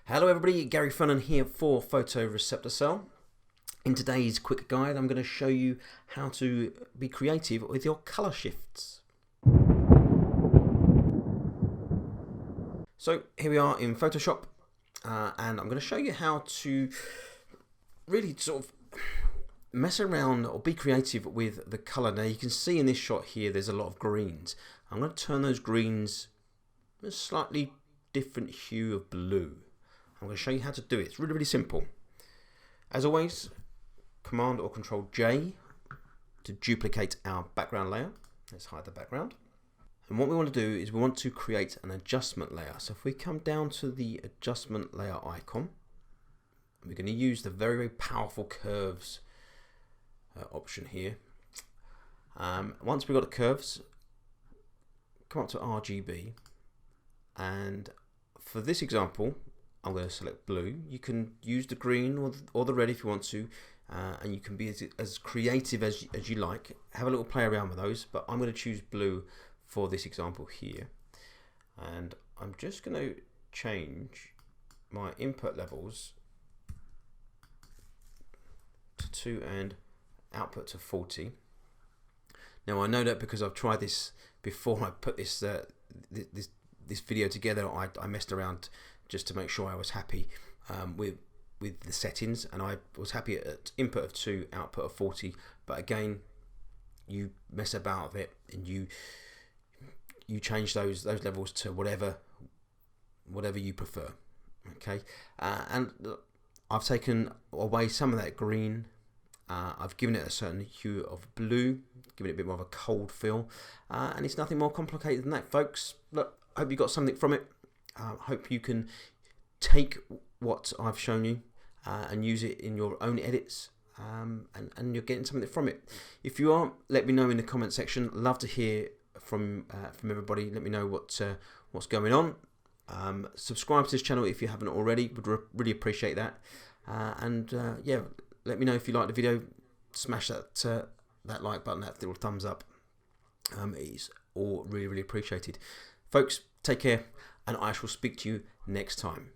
Hello everybody, Gary Funnan here for PHOTORECEPTORCELL. In today's quick guide I'm going to show you how to be creative with your colour shifts. So here we are in Photoshop and I'm going to show you how to really sort of mess around or be creative with the colour. Now you can see in this shot here there's a lot of greens. I'm going to turn those greens a slightly different hue of blue. I'm going to show you how to do it. It's really, really simple. As always, Command or Control J to duplicate our background layer. Let's hide the background. And what we want to do is we want to create an adjustment layer. So if we come down to the adjustment layer icon, we're going to use the very, very powerful curves option here. Once we've got the curves, come up to RGB, and for this example I'm going to select blue. You can use the green or the red if you want to, and you can be as creative as you like. Have a little play around with those, but I'm going to choose blue for this example here, and I'm just going to change my input levels to 2 and output to 40. Now I know that because I've tried this before I put this this video together. I messed around just to make sure I was happy with the settings, and I was happy at input of 2, output of 40. But again, you mess about with it and you change those levels to whatever you prefer. Okay, and I've taken away some of that green. I've given it a certain hue of blue, given it a bit more of a cold feel, and it's nothing more complicated than that, folks. Look, I hope you got something from it. Hope you can take what I've shown you and use it in your own edits, and you're getting something from it. If you are, let me know in the comment section. Love to hear from everybody. Let me know what's going on. Subscribe to this channel if you haven't already. Would really appreciate that. Yeah, let me know if you like the video. Smash that like button, that little thumbs up. It's all really, really appreciated. Folks, take care, and I shall speak to you next time.